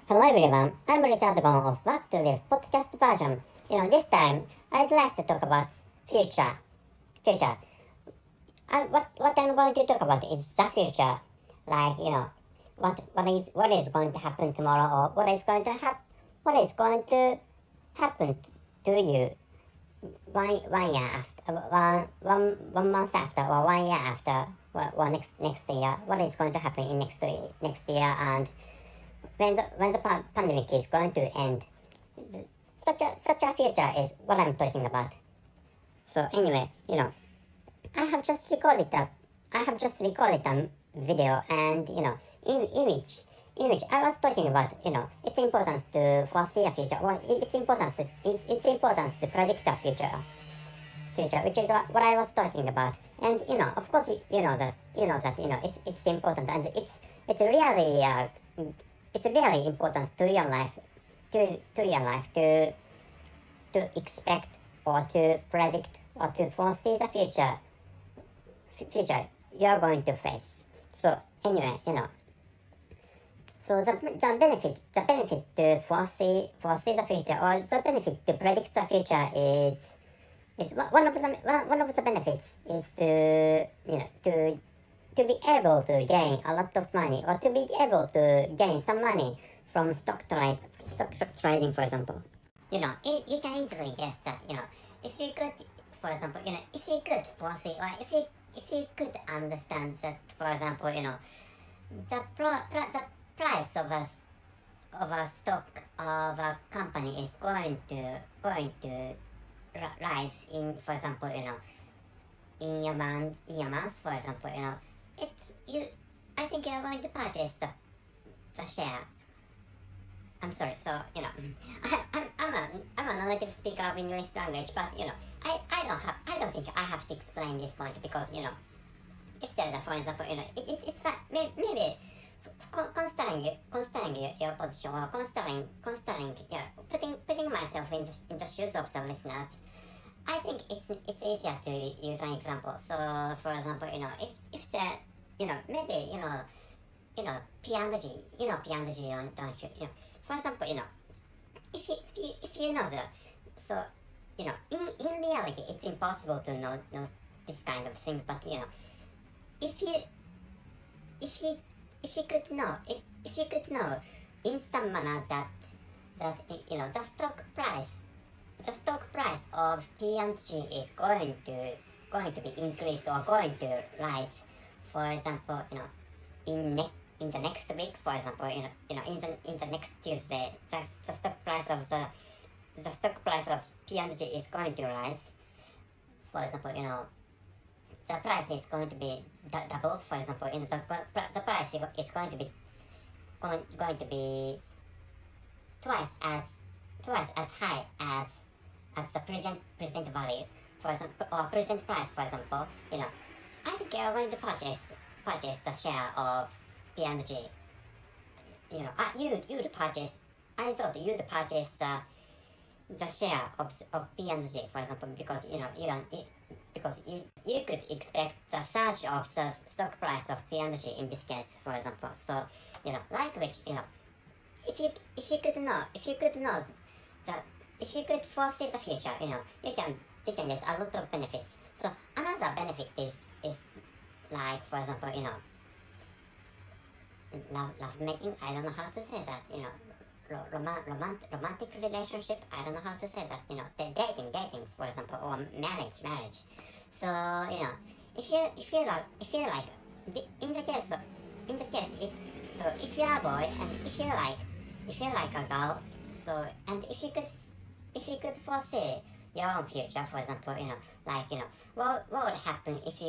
Hello everyone, I'm Richard Gon of Back to Live podcast version. This time I'd like to talk about future. Future. And what I'm going to talk about is the future. Like, what is going to happen tomorrow, or what is going to happen to you one year after, one month after, or 1 year after, or next year. What is going to happen in next year, and when the pandemic is going to end. Such a future is what I'm talking about. So anyway, I have just recorded a video, and in which I was talking about, it's important to foresee a future, or it's important to predict a future, which is what I was talking about. And of course, it's important, and it's really important to your life, to expect, or to predict, or to foresee the future you're going to face. So anyway, so the benefit to foresee the future, or the benefit to predict the future is one of the benefits is to be able to gain a lot of money, or to be able to gain some money from stock trading, for example. You can easily guess that, if you could, for example, if you could foresee, or if you could understand that, for example, the price of a stock of a company is going to rise in, for example, in a month, for example, I think you're going to purchase the share. I'm sorry, so, I'm a native speaker of English language, but, I don't think I have to explain this point, because, if there's a, for example, it's like, maybe, considering your position, or considering, putting myself in the shoes of the listeners, I think it's easier to use an example. So, for example, if there, maybe, P&G, P&G, don't you? For example, if you know that, so, in reality, it's impossible to know this kind of thing, but, if you could know, if you could know in some manner that, the stock price of P&G is going to be increased, or going to rise, for example, in the next week, for example, in the next Tuesday, the stock price of P&G is going to rise. For example, the price is going to be doubled. For example, the price is going to be twice as high as the present value, for example, or present price, for example. I think you're going to purchase the share of P&G. You'd purchase. I thought you'd purchase the share of P&G, for example, because because you could expect the surge of the stock price of P&G in this case, for example. So like which, if you could foresee the future, you can get a lot of benefits. So another benefit is like, for example, love making. I don't know how to say that. Romantic relationship. I don't know how to say that. Dating, for example, or marriage. So if you like, in the case if you are a boy, and if you like a girl, so, and if you could foresee your own future, for example, what would happen if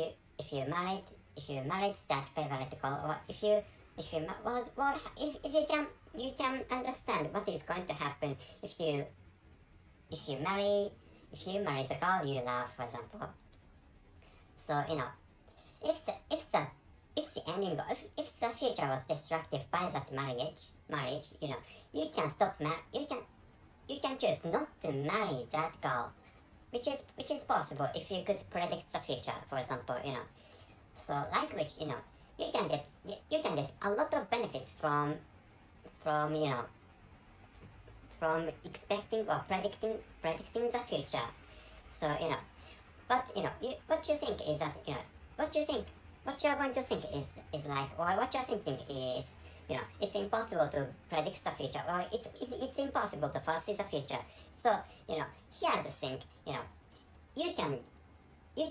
you married that favorite girl, or if you can understand what is going to happen if you marry the girl you love, for example. So if the ending, if the future was destructive by that marriage, you can stop you can choose not to marry that girl, which is possible if you could predict the future, for example. So like which, you can get a lot of benefits from from expecting or predicting the future. So but what you think is that what you're going to think is like, or what you're thinking is, it's impossible to predict the future, or it's impossible to foresee the future. So here's the thing, you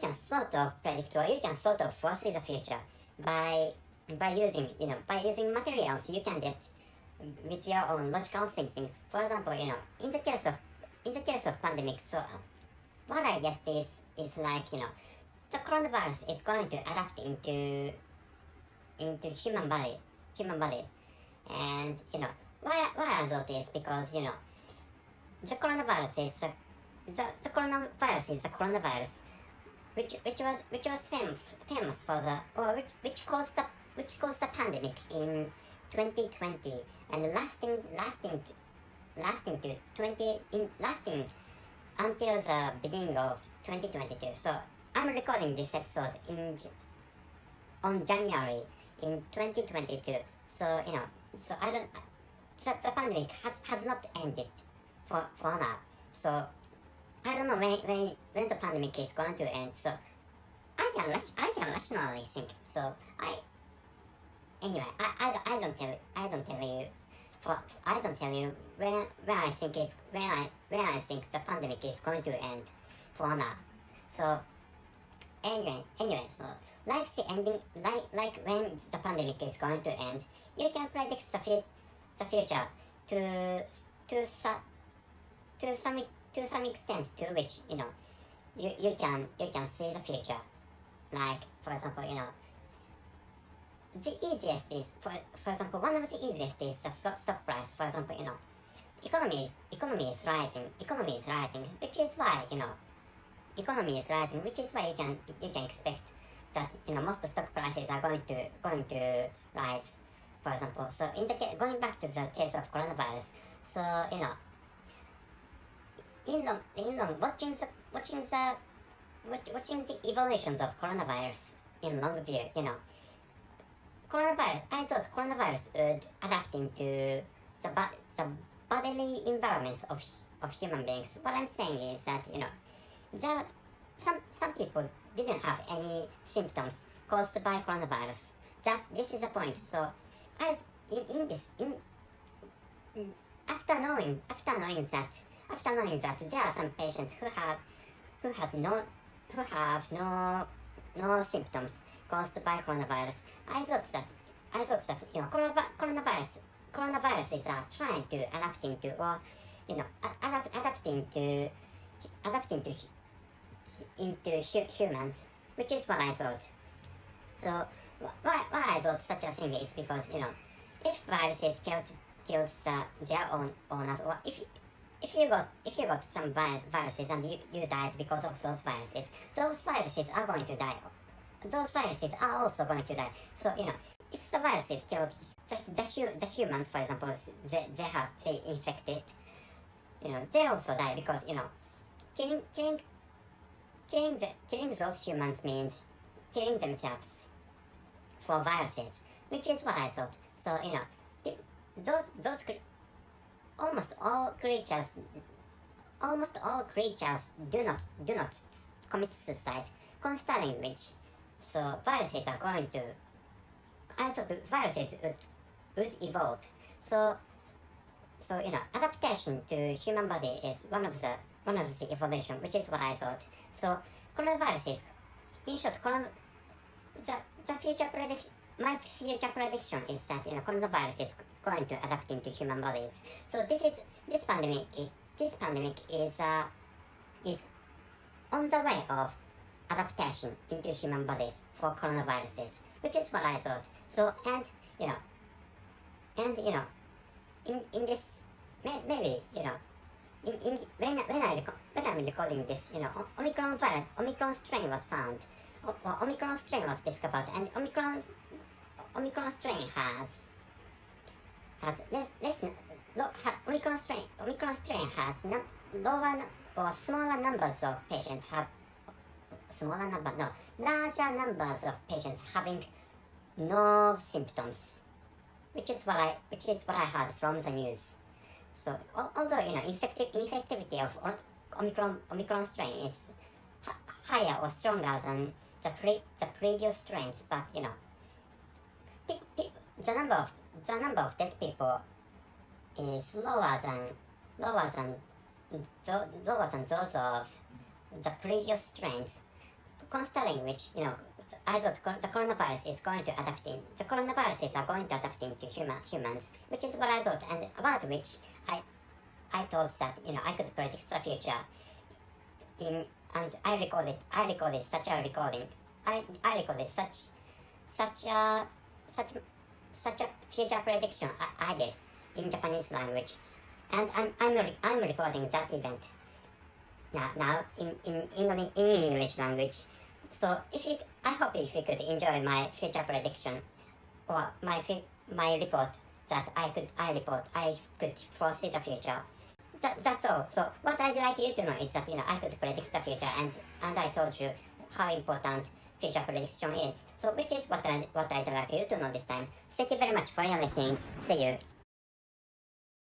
can sort of predict, or you can sort of foresee the future by using materials you can get with your own logical thinking. For example, in the case of pandemic, so what I guess is like, the coronavirus is going to adapt into human body, and why I thought this, because the coronavirus is the coronavirus is the coronavirus which was famous for the, or which caused the pandemic in 2020, and lasting to 20 until the beginning of 2022. So I'm recording this episode on January in 2022. So so I don't the pandemic has not ended for now. So I don't know when the pandemic is going to end. So I can rationally think. So I don't tell you. I don't tell you when I think the pandemic is going to end for now. So anyway, so like the ending, like when the pandemic is going to end, you can predict the future to some extent, to which you can see the future. Like, for example, the easiest is, for example, one of the easiest is the stock price. For example, economy is rising, which is why economy is rising, which is why you can expect that most stock prices are going to rise. For example, so going back to the case of coronavirus, so in long watching the evolutions of coronavirus in long view, I thought coronavirus would adapt into the bodily environments of human beings. What I'm saying is that there are some people didn't have any symptoms caused by coronavirus. This is the point. So as after knowing that there are some patients who have no symptoms caused by coronavirus, I thought that coronavirus is trying to adapt into, or adapt into humans, which is what I thought. So why I thought such a thing is because if viruses kills their own owners, or if you got some viruses and you died because of those viruses are going to die. Those viruses are also going to die. So if the viruses killed the humans, for example, they infected, they also die, because killing those humans means killing themselves for viruses, which is what I thought. So those almost all creatures do not commit suicide, considering which, so viruses are going to, I thought viruses would evolve. So adaptation to human body is one of the evolution, which is what I thought. So coronaviruses, in short, the future prediction. My future prediction is that coronavirus is going to adapt into human bodies. So this pandemic is on the way of adaptation into human bodies for coronaviruses, which is what I thought. So in this, maybe when I'm recording this, Omicron strain was found, or Omicron strain was discovered, and Omicron strain has Omicron strain has lower or smaller numbers of patients larger numbers of patients having no symptoms, which is what I heard from the news. So although infectivity of Omicron strain is higher or stronger than the previous strains, but the number of dead people is lower than lower than those of the previous strains, considering which I thought the coronavirus is going to adapt in. The coronaviruses are going to adapt into humans, which is what I thought, and about which I thought that I could predict the future. And I recorded such a recording. I recorded such a future prediction I did in Japanese language, and I'm recording that event now in English language. So I hope if you could enjoy my future prediction or my report that I could foresee the future. That's all. So what I'd like you to know is that I could predict the future, and I told you how important future prediction is. So which is what I'd like you to know this time. Thank you very much for your listening. See you.